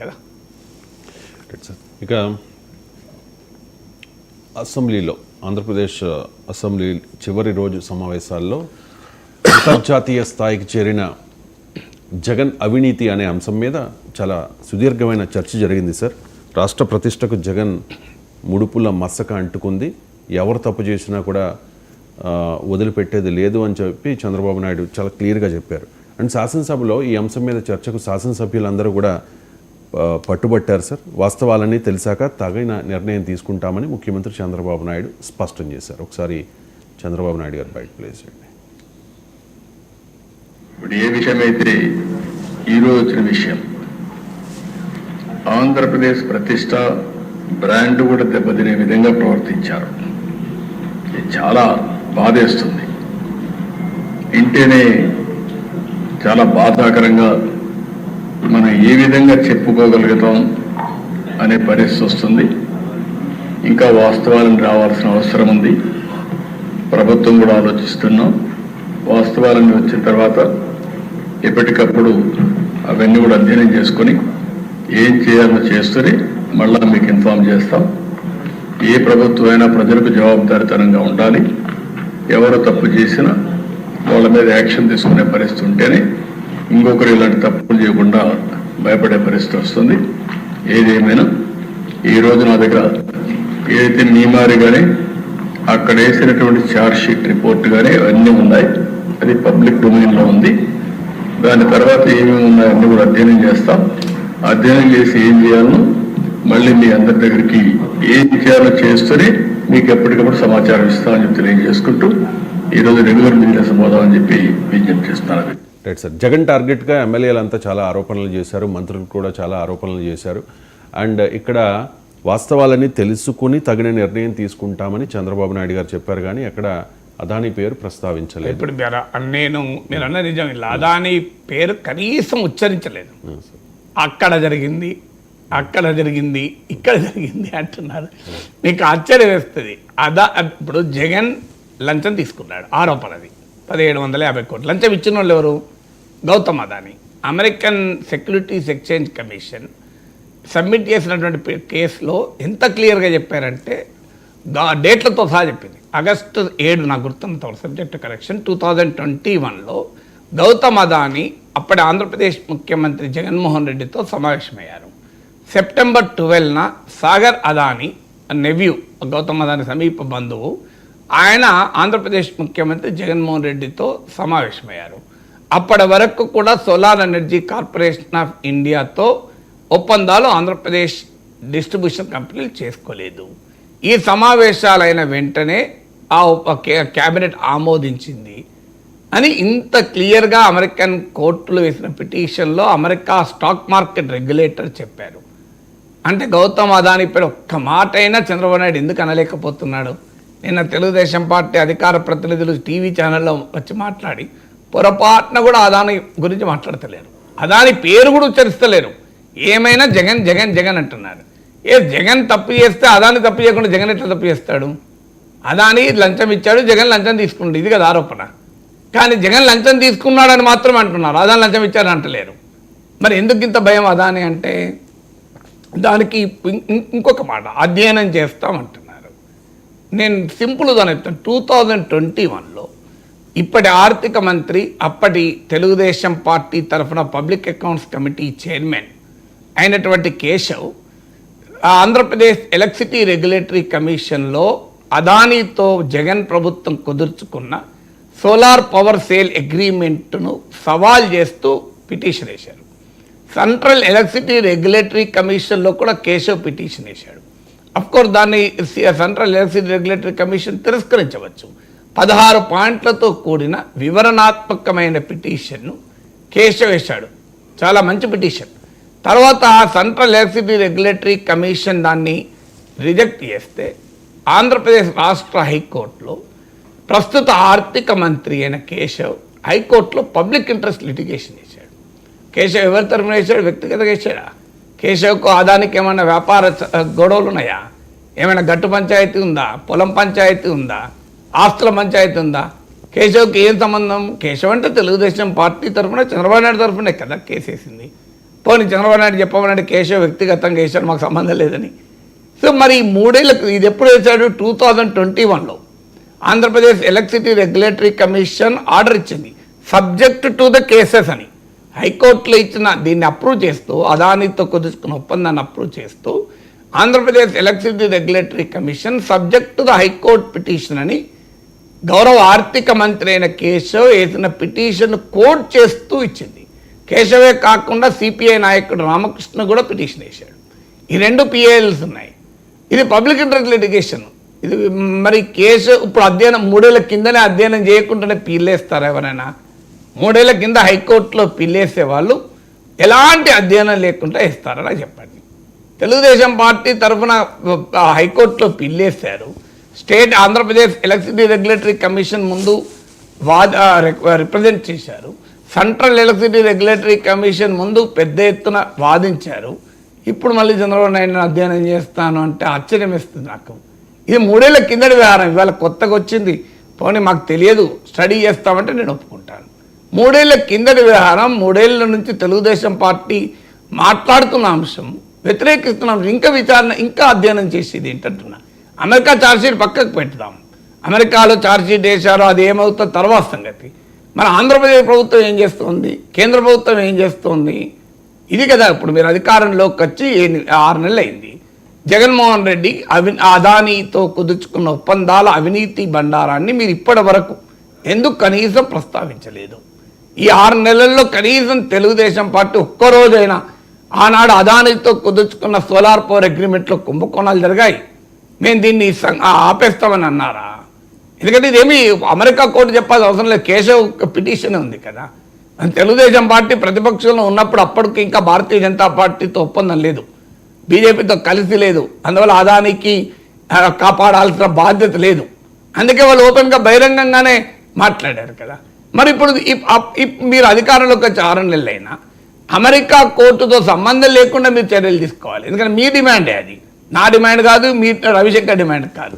కదా. ఇక అసెంబ్లీలో ఆంధ్రప్రదేశ్ అసెంబ్లీ చివరి రోజు సమావేశాల్లో అంతర్జాతీయ స్థాయికి చేరిన జగన్ అవినీతి అనే అంశం మీద చాలా సుదీర్ఘమైన చర్చ జరిగింది సార్. రాష్ట్ర ప్రతిష్టకు జగన్ ముడుపుల మసక అంటుకుంది, ఎవరు తప్పు చేసినా కూడా వదిలిపెట్టేది లేదు అని చెప్పి చంద్రబాబు నాయుడు చాలా క్లియర్గా చెప్పారు. అండ్ శాసనసభలో ఈ అంశం మీద చర్చకు శాసనసభ్యులందరూ కూడా పట్టుబట్టారు సార్. వాస్తవాలన్నీ తెలిసాక తగిన నిర్ణయం తీసుకుంటామని ముఖ్యమంత్రి చంద్రబాబు నాయుడు స్పష్టం చేశారు. ఒకసారి చంద్రబాబు నాయుడు గారు బయట ప్లేస్ చేయండి. ఇప్పుడు ఏ విషయమైతే ఈరోజు వచ్చిన విషయం, ఆంధ్రప్రదేశ్ ప్రతిష్ట బ్రాండ్ కూడా దెబ్బతినే విధంగా ప్రవర్తించారు. ఇది చాలా బాధేస్తుంది. ఇంటేనే చాలా బాధాకరంగా మనం ఏ విధంగా చెప్పుకోగలుగుతాం అనే పరిస్థితి వస్తుంది. ఇంకా వాస్తవాలను రావాల్సిన అవసరం ఉంది. ప్రభుత్వం కూడా ఆలోచిస్తున్నాం. వాస్తవాలన్నీ వచ్చిన తర్వాత ఎప్పటికప్పుడు అవన్నీ కూడా అధ్యయనం చేసుకొని ఏం చేయాలో చేస్తూనే మళ్ళా మీకు ఇన్ఫార్మ్ చేస్తాం. ఏ ప్రభుత్వం అయినా ప్రజలకు జవాబుదారీతనంగా ఉండాలి. ఎవరు తప్పు చేసినా వాళ్ళ మీద యాక్షన్ తీసుకునే పరిస్థితి ఉంటేనే ఇంకొకరు ఇలాంటి తప్పులు చేయకుండా భయపడే పరిస్థితి వస్తుంది. ఏదేమైనా ఈరోజు నా దగ్గర ఏదైతే నియమారి కానీ అక్కడ వేసినటువంటి ఛార్జ్ షీట్ రిపోర్ట్ కానీ అవన్నీ ఉన్నాయి. అది పబ్లిక్ డొమైన్లో ఉంది. దాని తర్వాత ఏమేమి ఉన్నాయో అన్నీ కూడా అధ్యయనం చేస్తాం. అధ్యయనం చేసి ఏం చేయాలో మళ్ళీ మీ అందరి దగ్గరికి ఏం చేయాలో చేస్తూనే మీకు ఎప్పటికప్పుడు సమాచారం ఇస్తామని చెప్పి తెలియజేసుకుంటూ ఈరోజు రెగ్యులర్ బిజినెస్ పోదామని చెప్పి విజ్ఞప్తి చేస్తున్నాను. Right sir. జగన్ టార్గెట్గా ఎమ్మెల్యేలంతా చాలా ఆరోపణలు చేశారు, మంత్రులు కూడా చాలా ఆరోపణలు చేశారు. అండ్ ఇక్కడ వాస్తవాలన్నీ తెలుసుకుని తగిన నిర్ణయం తీసుకుంటామని చంద్రబాబు నాయుడు గారు చెప్పారు, కానీ అక్కడ అదానీ పేరు ప్రస్తావించలేదు. ఇప్పుడు మీరు అన్న నిజం, అదానీ పేరు కనీసం ఉచ్చరించలేదు. అక్కడ జరిగింది, అక్కడ జరిగింది, ఇక్కడ జరిగింది అంటున్నారు. మీకు ఆశ్చర్యం వేస్తుంది. ఇప్పుడు జగన్ లంచం తీసుకున్నాడు, ఆరోపణది 1750 కోట్లు. లంచం ఇచ్చిన వాళ్ళు ఎవరు? Gautam Adani. American securities exchange commission submit చేసినటువంటి కేసులో ఎంత క్లియర్గా చెప్పారంటే డేట్లతో సహా చెప్పింది. ఆగస్టు 7 నాకు గుర్తున్నంత సబ్జెక్ట్ కరెక్షన్ 2021లో గౌతమ్ అదానీ అప్పటి ఆంధ్రప్రదేశ్ ముఖ్యమంత్రి జగన్మోహన్ రెడ్డితో సమావేశమయ్యారు. సెప్టెంబర్ 12న సాగర్ అదానీ నెవ్యూ, గౌతమ్ అదానీ సమీప బంధువు, ఆయన ఆంధ్రప్రదేశ్ ముఖ్యమంత్రి జగన్మోహన్ రెడ్డితో సమావేశమయ్యారు. అప్పటి వరకు కూడా సోలార్ ఎనర్జీ కార్పొరేషన్ ఆఫ్ ఇండియాతో ఒప్పందాలు ఆంధ్రప్రదేశ్ డిస్ట్రిబ్యూషన్ కంపెనీలు చేసుకోలేదు. ఈ సమావేశాలైన వెంటనే క్యాబినెట్ ఆమోదించింది అని ఇంత క్లియర్గా అమెరికన్ కోర్టులు వేసిన పిటిషన్లో అమెరికా స్టాక్ మార్కెట్ రెగ్యులేటర్ చెప్పారు. అంటే గౌతమ్ అదానీ పేరు ఒక్క మాట అయినా చంద్రబాబు నాయుడు ఎందుకు అనలేకపోతున్నాడు? నిన్న తెలుగుదేశం పార్టీ అధికార ప్రతినిధులు టీవీ ఛానల్లో వచ్చి మాట్లాడి పొరపాటున కూడా అదానీ గురించి మాట్లాడతలేరు, అదానీ పేరు కూడా ఉచ్చరిస్తలేరు. ఏమైనా జగన్ జగన్ జగన్ అంటున్నారు. జగన్ తప్పు చేస్తే అదానీ తప్పు చేయకుండా జగన్ ఎట్లా తప్పు చేస్తాడు? అదానీ లంచం ఇచ్చాడు, జగన్ లంచం తీసుకున్నాడు, ఇది కదా ఆరోపణ. కానీ జగన్ లంచం తీసుకున్నాడని మాత్రం అంటున్నారు, అదానీ లంచం ఇచ్చారని అంటలేరు. మరి ఎందుకు ఇంత భయం అదానీ అంటే? దానికి ఇంకొక మాట, అధ్యయనం చేస్తామంటున్నారు. నేను సింపుల్గా చెప్తాను. 2021లో ఇప్పటి ఆర్థిక మంత్రి, అప్పటి తెలుగుదేశం పార్టీ తరఫున పబ్లిక్ అకౌంట్స్ కమిటీ చైర్మన్ అయినటువంటి కేశవ్ ఆంధ్రప్రదేశ్ ఎలక్ట్రిసిటీ రెగ్యులేటరీ కమిషన్లో అదానీతో జగన్ ప్రభుత్వం కుదుర్చుకున్న సోలార్ పవర్ సేల్ అగ్రిమెంట్ను సవాల్ చేస్తూ పిటిషన్ వేశారు. సెంట్రల్ ఎలక్ట్రిసిటీ రెగ్యులేటరీ కమిషన్లో కూడా కేశవ్ పిటిషన్ వేశాడు. అఫ్కోర్స్ దాన్ని సెంట్రల్ ఎలక్ట్రిసిటీ రెగ్యులేటరీ కమిషన్ తిరస్కరించవచ్చు. 16 పాయింట్లతో కూడిన వివరణాత్మకమైన పిటిషన్ను కేశవ్ వేశాడు. చాలా మంచి పిటిషన్. తర్వాత సెంట్రల్ ఎలక్ట్రిసిటీ రెగ్యులేటరీ కమిషన్ దాన్ని రిజెక్ట్ చేస్తే ఆంధ్రప్రదేశ్ రాష్ట్ర హైకోర్టులో ప్రస్తుత ఆర్థిక మంత్రి అయిన కేశవ్ హైకోర్టులో పబ్లిక్ ఇంట్రెస్ట్ లిటిగేషన్ చేశాడు. కేశవ్ ఎవరి తరఫున వేశాడు? వ్యక్తిగతంగా వేశాడా? కేశవ్కు అదానికి ఏమైనా వ్యాపార గొడవలు ఉన్నాయా? ఏమైనా గట్టు పంచాయతీ ఉందా? పొలం పంచాయతీ ఉందా? ఆస్తుల పంచాయతీ ఉందా? కేశవ్కి ఏం సంబంధం? కేశవ్ అంటే తెలుగుదేశం పార్టీ తరఫున చంద్రబాబు నాయుడు తరఫునే కదా కేసేసింది. పోనీ చంద్రబాబు నాయుడు చెప్పమన్నాడు కేశవ్ వ్యక్తిగతంగా వేశాడు, మాకు సంబంధం లేదని. సో మరి ఈ 3 ఏళ్ళకు ఇది ఎప్పుడు వేశాడు? 2021లో Andhra Pradesh electricity regulatory commission order ఇచ్చింది సబ్జెక్ట్ టు ద కేసెస్ అని. హైకోర్టులో ఇచ్చిన దీన్ని అప్రూవ్ చేస్తూ, అదానితో కుదుర్చుకున్న ఒప్పందాన్ని అప్రూవ్ చేస్తూ Andhra Pradesh electricity regulatory commission subject to the high court petition అని గౌరవ ఆర్థిక మంత్రి అయిన కేశవ్ వేసిన పిటిషన్ కోట్ చేస్తూ ఇచ్చింది. కేశవే కాకుండా సిపిఐ నాయకుడు రామకృష్ణ కూడా పిటిషన్ వేశాడు. ఈ 2 పిఐఎల్స్ ఉన్నాయి. ఇది పబ్లిక్ ఇంట్రెస్ట్ లిటిగేషన్. ఇది మరి కేశవ్ ఇప్పుడు అధ్యయనం 3 ఏళ్ల కిందనే అధ్యయనం చేయకుండానే పిల్లేస్తారు ఎవరైనా? 3 ఏళ్ల కింద హైకోర్టులో పిల్లేసే వాళ్ళు ఎలాంటి అధ్యయనం లేకుండా ఇస్తారని చెప్పండి. తెలుగుదేశం పార్టీ తరఫున హైకోర్టులో పిల్లేశారు. State Andhra Pradesh electricity regulatory commission ముందు రిప్రజెంట్ చేశారు. సెంట్రల్ ఎలక్ట్రిసిటీ రెగ్యులేటరీ కమిషన్ ముందు పెద్ద ఎత్తున వాదించారు. ఇప్పుడు మళ్ళీ చంద్రబాబు నాయుడు అధ్యయనం చేస్తాను అంటే ఆశ్చర్యం వేస్తుంది నాకు. ఇది 3 ఏళ్ల కిందటి వ్యవహారం, ఇవాళ కొత్తగా వచ్చింది. పోనీ మాకు తెలియదు, స్టడీ చేస్తామంటే నేను ఒప్పుకుంటాను. 3 ఏళ్ల కిందటి వ్యవహారం, 3 ఏళ్ల నుంచి తెలుగుదేశం పార్టీ మాట్లాడుతున్న అంశం, వ్యతిరేకిస్తున్న అంశం, ఇంకా విచారణ, ఇంకా అధ్యయనం చేసేది ఏంటంటున్నా. అమెరికా ఛార్జ్షీట్ పక్కకు పెడదాం. అమెరికాలో ఛార్జ్షీట్ వేశారో అది ఏమవుతుందో తర్వాత సంగతి. మన ఆంధ్రప్రదేశ్ ప్రభుత్వం ఏం చేస్తుంది, కేంద్ర ప్రభుత్వం ఏం చేస్తుంది? ఇది కదా ఇప్పుడు మీరు అధికారంలోకి వచ్చి 6 నెలలు అయింది. జగన్మోహన్ రెడ్డి అదానీతో కుదుర్చుకున్న ఒప్పందాల అవినీతి బండారాన్ని మీరు ఇప్పటి వరకు ఎందుకు కనీసం ప్రస్తావించలేదు? ఈ 6 నెలల్లో కనీసం తెలుగుదేశం పార్టీ ఒక్కరోజైనా ఆనాడు అదానీతో కుదుర్చుకున్న సోలార్ పవర్ అగ్రిమెంట్లో కుంభకోణాలు జరిగాయి, మేము దీన్ని ఆపేస్తామని అన్నారా? ఎందుకంటే ఇదేమి అమెరికా కోర్టు చెప్పాల్సిన అవసరం లేదు, కేశవ్ పిటిషన్ ఉంది కదా. తెలుగుదేశం పార్టీ ప్రతిపక్షంలో ఉన్నప్పుడు అప్పటికి ఇంకా భారతీయ జనతా పార్టీతో ఒప్పందం లేదు, బీజేపీతో కలిసి లేదు. అందువల్ల అదానికి కాపాడాల్సిన బాధ్యత లేదు. అందుకే వాళ్ళు ఓపెన్గా బహిరంగంగానే మాట్లాడారు కదా. మరి ఇప్పుడు మీరు అధికారంలోకి వచ్చి 6 నెలలైనా అమెరికా కోర్టుతో సంబంధం లేకుండా మీరు చర్యలు తీసుకోవాలి. ఎందుకంటే మీ డిమాండే అది, నా డిమాండ్ కాదు, మీ రవిశంకర్ డిమాండ్ కాదు.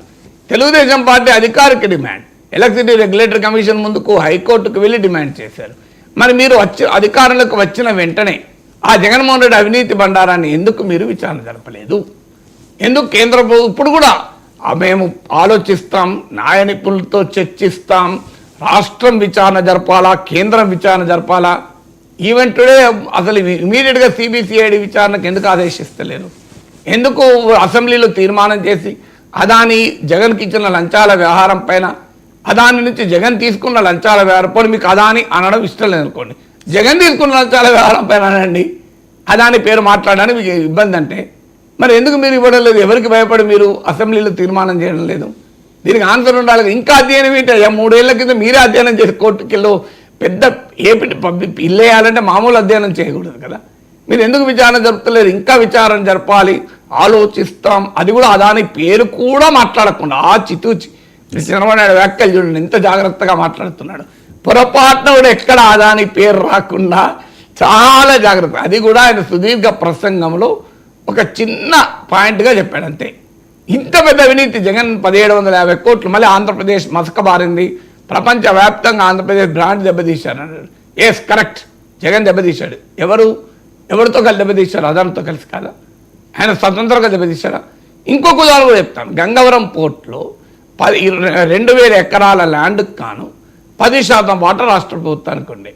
తెలుగుదేశం పార్టీ అధికారిక డిమాండ్. ఎలక్ట్రిసిటీ రెగ్యులేటరీ కమిషన్ ముందుకు హైకోర్టుకు వెళ్ళి డిమాండ్ చేశారు. మరి మీరు అధికారంలోకి వచ్చిన వెంటనే ఆ జగన్మోహన్ రెడ్డి అవినీతి బండారాన్ని ఎందుకు మీరు విచారణ జరపలేదు? ఎందుకు కేంద్ర ప్రభుత్వం ఇప్పుడు కూడా మేము ఆలోచిస్తాం, న్యాయ నిపుణులతో చర్చిస్తాం, రాష్ట్రం విచారణ జరపాలా, కేంద్రం విచారణ జరపాలా? ఈవెన్ టుడే అసలు ఇమీడియట్గా సిబిసిఐడి విచారణకు ఎందుకు ఆదేశిస్తలేరు? ఎందుకు అసెంబ్లీలో తీర్మానం చేసి అదాని జగన్కి ఇచ్చిన లంచాల వ్యవహారం పైన, అదాని నుంచి జగన్ తీసుకున్న లంచాల వ్యవహారం పోనీ మీకు అదాని అనడం ఇష్టం లేదనుకోండి, జగన్ తీసుకున్న లంచాల వ్యవహారం పైన అనండి, అదాని పేరు మాట్లాడడానికి మీకు ఇబ్బంది అంటే మరి ఎందుకు మీరు ఇవ్వడం లేదు? ఎవరికి భయపడి మీరు అసెంబ్లీలో తీర్మానం చేయడం లేదు? దీనికి ఆన్సర్ ఉండాలి. ఇంకా అధ్యయనం ఏంటి? 3 ఏళ్ల కింద మీరే అధ్యయనం చేసి కోర్టుకెళ్ళు పెద్ద ఇల్లు వేయాలంటే మామూలు అధ్యయనం చేయకూడదు కదా. మీరు ఎందుకు విచారణ జరుపుతలేరు? ఇంకా విచారణ జరపాలి, ఆలోచిస్తాం. అది కూడా అదాని పేరు కూడా మాట్లాడకుండా ఆచితూచి చంద్రబాబు నాయుడు వ్యాఖ్యలు చూడండి ఎంత జాగ్రత్తగా మాట్లాడుతున్నాడు. పొరపాటున కూడా ఎక్కడ అదాని పేరు రాకుండా చాలా జాగ్రత్త. అది కూడా ఆయన సుదీర్ఘ ప్రసంగంలో ఒక చిన్న పాయింట్గా చెప్పాడు అంతే. ఇంత పెద్ద అవినీతి జగన్ 1750 కోట్లు మళ్ళీ ఆంధ్రప్రదేశ్ మసకబారింది, ప్రపంచవ్యాప్తంగా ఆంధ్రప్రదేశ్ బ్రాండ్ దెబ్బతీశారు అన్నాడు. ఎస్ కరెక్ట్, జగన్ దెబ్బతీశాడు. ఎవరితో కలిసి దెబ్బతీశారు? అదానితో కలిసి కాదా? ఆయన స్వతంత్రంగా దెబ్బతీశారా? ఇంకొక ఉదాహరణ కూడా చెప్తాను. గంగవరం పోర్ట్లో 2,000 ఎకరాల ల్యాండ్కి కాను 10% వాటర్ రాష్ట్ర ప్రభుత్వానికి ఉండే.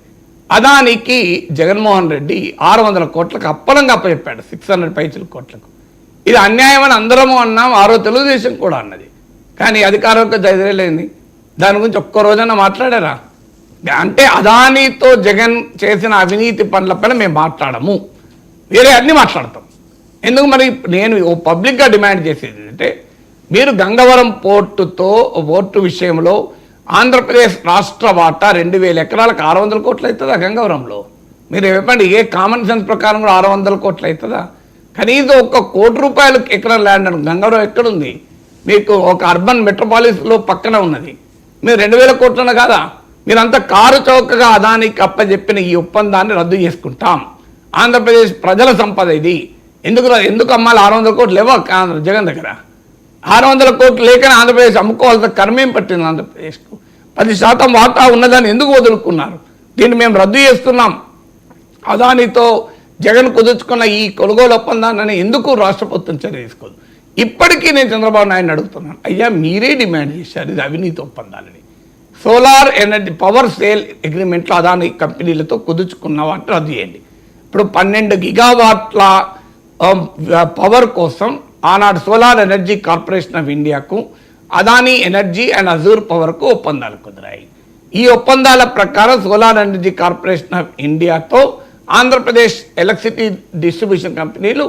అదానికి జగన్మోహన్ రెడ్డి 600 కోట్లకు అప్పలంగా అప్పచెప్పాడు, 600 కోట్లకు. ఇది అన్యాయం అని అందరము అన్నాం, తెలుగుదేశం కూడా అన్నది. కానీ అధికారంలో 5 ఏళ్ళైంది, దాని గురించి ఒక్క రోజైనా మాట్లాడారా? అంటే అదానితో జగన్ చేసిన అవినీతి పనులపైన మేము మాట్లాడము, వేరే అన్నీ మాట్లాడతాం. ఎందుకు? మరి నేను పబ్లిక్గా డిమాండ్ చేసేది అంటే మీరు గంగవరం పోర్టు విషయంలో ఆంధ్రప్రదేశ్ రాష్ట్ర వాటా 2,000 ఎకరాలకు 600 కోట్లు అవుతుందా గంగవరంలో? మీరు చెప్పండి, ఏ కామన్ సెన్స్ ప్రకారం కూడా 600 కోట్లు అవుతుందా? కనీసం 1 కోటి రూపాయలు ఎకరం ల్యాండ్ అని గంగవరం ఎక్కడుంది? మీకు ఒక అర్బన్ మెట్రోపాలిస్లో పక్కన ఉన్నది. మీరు 2,000 కోట్లన కాదా? మీరంతా కారు చౌకగా అదానికి అప్పచెప్పిన ఈ ఒప్పందాన్ని రద్దు చేసుకుంటాం. ఆంధ్రప్రదేశ్ ప్రజల సంపద ఇది. ఎందుకు అమ్మాలి? 600 కోట్లు లేవా జగన్ దగ్గర? 600 కోట్లు లేకనే ఆంధ్రప్రదేశ్ అమ్ముకోవాల్సిన కర్మేం పట్టింది ఆంధ్రప్రదేశ్కు? 10% వాటా ఉన్నదాన్ని ఎందుకు వదులుకున్నారు? దీన్ని మేము రద్దు చేస్తున్నాం. అదానితో జగన్ కుదుర్చుకున్న ఈ కొనుగోలు ఒప్పందాన్ని ఎందుకు రాష్ట్ర ప్రభుత్వం చర్య తీసుకోదు? ఇప్పటికీ నేను చంద్రబాబు నాయుడు అడుగుతున్నాను, అయ్యా మీరే డిమాండ్ చేశారు ఇది అవినీతి ఒప్పందాలని. సోలార్ ఎనర్జీ పవర్ సేల్ అగ్రిమెంట్లో అదాని కంపెనీలతో కుదుర్చుకున్న వాటిని రద్దు చేయండి. ఇప్పుడు 12 గిగావాట్ల పవర్ కోసం ఆనాడు సోలార్ ఎనర్జీ కార్పొరేషన్ ఆఫ్ ఇండియాకు అదానీ ఎనర్జీ అండ్ అజూర్ పవర్కు ఒప్పందాలు కుదిరాయి. ఈ ఒప్పందాల ప్రకారం సోలార్ ఎనర్జీ కార్పొరేషన్ ఆఫ్ ఇండియాతో ఆంధ్రప్రదేశ్ ఎలక్ట్రిసిటీ డిస్ట్రిబ్యూషన్ కంపెనీలు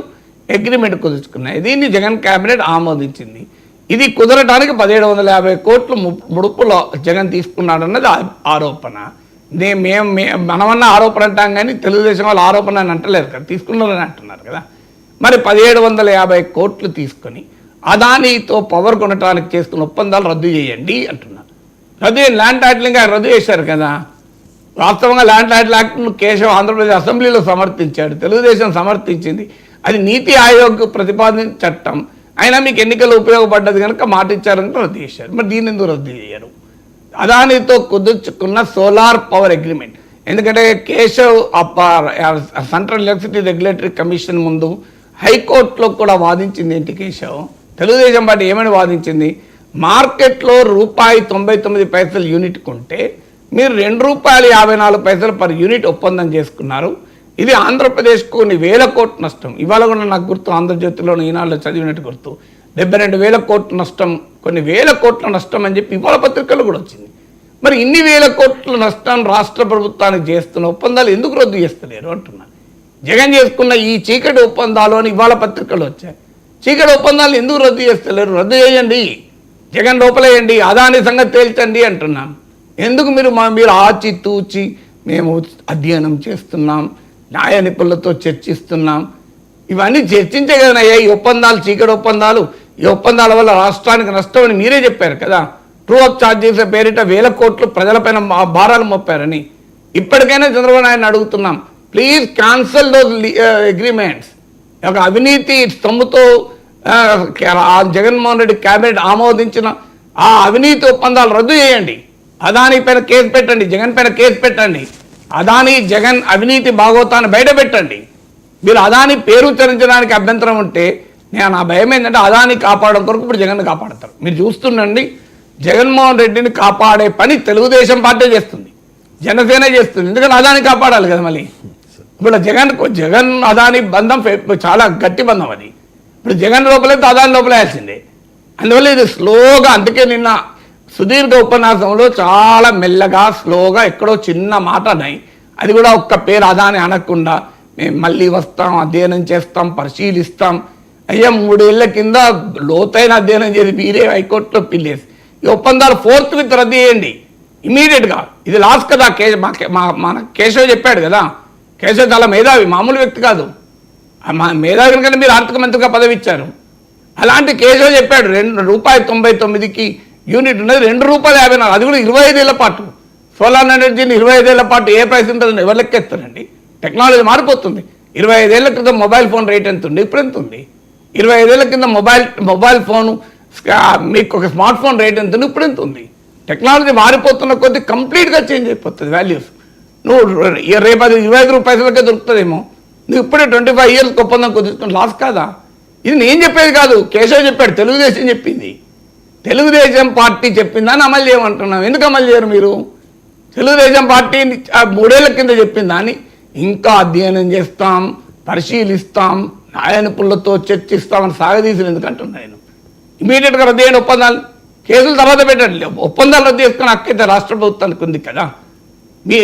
అగ్రిమెంట్ కుదుర్చుకున్నాయి. దీన్ని జగన్ కేబినెట్ ఆమోదించింది. ఇది కుదరడానికి 1750 కోట్లు ముడుపులో జగన్ తీసుకున్నాడన్నది ఆరోపణ. మనమన్నా ఆరోపణ అంటాం కానీ తెలుగుదేశం వాళ్ళు ఆరోపణ అని అంటలేరు కదా, తీసుకున్నారని అంటున్నారు కదా. మరి 1750 కోట్లు తీసుకొని అదానీతో పవర్ కొనడానికి చేసుకున్న ఒప్పందాలు రద్దు చేయండి అంటున్నారు. రద్దు చేయండి. ల్యాండ్ టైటిలింగ్ రద్దు చేశారు కదా. వాస్తవంగా ల్యాండ్ టైటిల్ యాక్ట్ను కేశవ్ ఆంధ్రప్రదేశ్ అసెంబ్లీలో సమర్థించాడు, తెలుగుదేశం సమర్థించింది. అది నీతి ఆయోగ్ ప్రతిపాదించిన చట్టం. అయినా మీకు ఎన్నికలు ఉపయోగపడ్డది కనుక మాట ఇచ్చారని రద్దు చేశారు. మరి దీన్ని ఎందుకు రద్దు చేయరు? అదానితో కుదుర్చుకున్న సోలార్ పవర్ అగ్రిమెంట్, ఎందుకంటే Keshav central electricity regulatory commission ముందు హైకోర్టులో కూడా వాదించింది ఏంటి కేశవ్? తెలుగుదేశం పార్టీ ఏమని వాదించింది? మార్కెట్లో ₹1.99 యూనిట్ కొంటే మీరు ₹2.54 పర్ యూనిట్ ఒప్పందం చేసుకున్నారు. ఇది ఆంధ్రప్రదేశ్కు కొన్ని వేల కోట్ల నష్టం. ఇవాళ కూడా నాకు గుర్తు, ఆంధ్రజ్యోతిలో ఈనాడులో చదివినట్టు గుర్తు, 72,000 కోట్ల నష్టం, కొన్ని వేల కోట్ల నష్టం అని చెప్పి ఇవాళ పత్రికలు కూడా వచ్చింది. మరి ఇన్ని వేల కోట్ల నష్టం రాష్ట్ర ప్రభుత్వానికి చేస్తున్న ఒప్పందాలు ఎందుకు రద్దు చేస్తలేరు అంటున్నా. జగన్ చేసుకున్న ఈ చీకటి ఒప్పందాలు అని ఇవాళ పత్రికలు వచ్చాయి. చీకటి ఒప్పందాలు ఎందుకు రద్దు చేస్తలేరు? రద్దు చేయండి, జగన్ లోపలేయండి, అదాని సంగతి తేల్చండి అంటున్నాం. ఎందుకు మీరు ఆచితూచి మేము అధ్యయనం చేస్తున్నాం, న్యాయ నిపుణులతో చర్చిస్తున్నాం, ఇవన్నీ చర్చించే కదనయ్యా ఈ ఒప్పందాలు, చీకటి ఒప్పందాలు. ఈ ఒప్పందాల వల్ల రాష్ట్రానికి నష్టం అని మీరే చెప్పారు కదా. ట్రూ అప్ ఛార్జెస్ పేరిట వేల కోట్లు ప్రజలపైన భారాలు మోపారని. ఇప్పటికైనా చంద్రబాబు నాయుడుని అడుగుతున్నాం, ప్లీజ్ క్యాన్సల్ దోస్ అగ్రిమెంట్స్. ఒక అవినీతి సొమ్ముతో జగన్మోహన్ రెడ్డి కేబినెట్ ఆమోదించిన ఆ అవినీతి ఒప్పందాలు రద్దు చేయండి. అదానీ పైన కేసు పెట్టండి, జగన్ పైన కేసు పెట్టండి. అదానీ జగన్ అవినీతి భాగోతాన్ని బయట పెట్టండి. మీరు అదానీ పేరు ఉచ్చరించడానికి అభ్యంతరం ఉంటే నా భయం ఏంటంటే అదానీ కాపాడడం కొరకు ఇప్పుడు జగన్ కాపాడతారు. మీరు చూస్తుండండి, జగన్మోహన్ రెడ్డిని కాపాడే పని తెలుగుదేశం పార్టీ చేస్తుంది, జనసేన చేస్తుంది. ఎందుకంటే అదానీ కాపాడాలి కదా. మళ్ళీ ఇప్పుడు జగన్ అదానీ బంధం చాలా గట్టి బంధం. అది ఇప్పుడు జగన్ లోపలైతే అదానీ లోపలేయాల్సిందే. అందువల్ల ఇది స్లోగా, అందుకే నిన్న సుదీర్ఘ ఉపన్యాసంలో చాలా మెల్లగా స్లోగా ఎక్కడో చిన్న మాట అన్నాయి. అది కూడా ఒక్క పేరు అదాని అనకుండా మేము మళ్ళీ వస్తాం, అధ్యయనం చేస్తాం, పరిశీలిస్తాం. అయ్యా 3 ఏళ్ల కింద లోతైన అధ్యయనం చేసి మీరే హైకోర్టులో పిల్లేసి ఈ ఒప్పందాలు 4th విత్ రద్దు చేయండి ఇమీడియట్గా. ఇది లాస్ట్ కదా. మన కేశవ్ చెప్పాడు కదా. కేశవ్ చాలా మేధావి, మామూలు వ్యక్తి కాదు. మేధావి కనుక మీరు ఆర్థిక మంత్రిగా పదవి ఇచ్చారు. అలాంటి కేశవ్ చెప్పాడు ₹1.99 యూనిట్ ఉన్నది, ₹2.54. అది కూడా 25 ఏళ్ల పాటు. సోలార్ ఎనర్జీని 25 ఏళ్ల పాటు ఏ ప్రైస్ ఉంటుందని ఎవరు లెక్కేస్తారండి? టెక్నాలజీ మారిపోతుంది. 25 ఏళ్ల క్రితం మొబైల్ ఫోన్ రేట్ ఎంత ఉంది, ఇప్పుడు ఎంత ఉంది? 25 ఏళ్ల కింద మొబైల్ ఫోను మీకు ఒక స్మార్ట్ ఫోన్ రేట్ ఎంత ఉంది, ఇప్పుడు ఎంత ఉంది? టెక్నాలజీ మారిపోతున్న కొద్దీ కంప్లీట్గా చేంజ్ అయిపోతుంది వాల్యూస్. నువ్వు రేపు అది ₹25 దొరుకుతుందేమో, నువ్వు ఇప్పుడే 25 ఇయర్స్ ఒప్పందం కుదుర్చుకుని లాస్ కాదా? ఇది నేను చెప్పేది కాదు, కేశవ్ చెప్పాడు, తెలుగుదేశం చెప్పింది. తెలుగుదేశం పార్టీ చెప్పిందని అమలు చేయమంటున్నాం. ఎందుకు అమలు చేయరు మీరు? తెలుగుదేశం పార్టీ 3 ఏళ్ల కింద చెప్పిందని ఇంకా అధ్యయనం చేస్తాం, పరిశీలిస్తాం, న్యాయ నిపుణులతో చర్చిస్తామని సాగదీసిన ఎందుకంటున్నా నేను. ఇమీడియట్గా రద్దు చేయని ఒప్పందాలు, కేసులు తర్వాత పెట్టండి. ఒప్పందాలు రద్దు చేసుకుని హక్కైతే రాష్ట్ర ప్రభుత్వానికి ఉంది కదా. మీ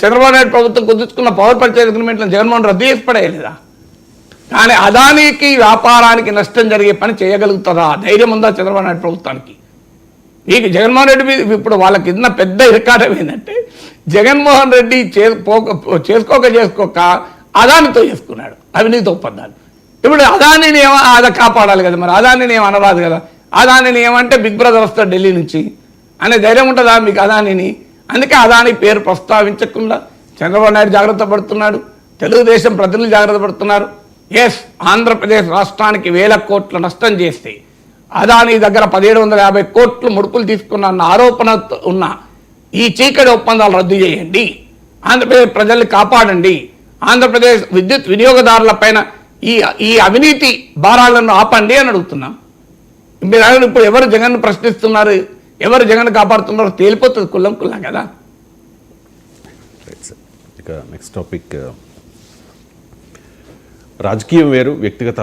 చంద్రబాబు నాయుడు ప్రభుత్వం కుదుర్చుకున్న పవర్ పర్చేజ్ అగ్రిమెంట్లను జగన్మోహన్ రెడ్డి రద్దు చేసి పడేయలేదా? కానీ అదానికి వ్యాపారానికి నష్టం జరిగే పని చేయగలుగుతుందా? ధైర్యం ఉందా చంద్రబాబు నాయుడు ప్రభుత్వానికి? మీకు జగన్మోహన్ రెడ్డి మీద ఇప్పుడు వాళ్ళకి ఇన్న పెద్ద ఇరకాటం ఏంటంటే జగన్మోహన్ రెడ్డి చేసుకోక అదానితో చేసుకున్నాడు అవినీతి ఒప్పందాలు. ఇప్పుడు అదానిని అది కాపాడాలి కదా. మరి అదానిని ఏం అనరాదు కదా. అదానిని ఏమంటే బిగ్ బ్రదర్ వస్తాడు ఢిల్లీ నుంచి అనే ధైర్యం ఉంటుందా మీకు అదానిని? అందుకే అదాని పేరు ప్రస్తావించకుండా చంద్రబాబు నాయుడు జాగ్రత్త పడుతున్నాడు, తెలుగుదేశం ప్రతినిధులు జాగ్రత్త పడుతున్నారు. ఎస్, ఆంధ్రప్రదేశ్ రాష్ట్రానికి వేల కోట్ల నష్టం చేస్తే అదాని దగ్గర 1750 కోట్లు ముడుపులు తీసుకున్న ఆరోపణ ఉన్న ఈ చీకటి ఒప్పందాలు రద్దు చేయండి, ఆంధ్రప్రదేశ్ ప్రజల్ని కాపాడండి, ఆంధ్రప్రదేశ్ విద్యుత్ వినియోగదారుల పైన ఈ అవినీతి భారాలను ఆపండి అని అడుగుతున్నాం. మీరు అడగండి, ఇప్పుడు ఎవరు జగన్ ప్రశ్నిస్తున్నారు, ఎవరు జగన్ కాపాడుతున్నారో తేలిపోతుంది కుల్లం కదా. Right sir. ఇక నెక్స్ట్ టాపిక్, రాజకీయం వేరు, వ్యక్తిగత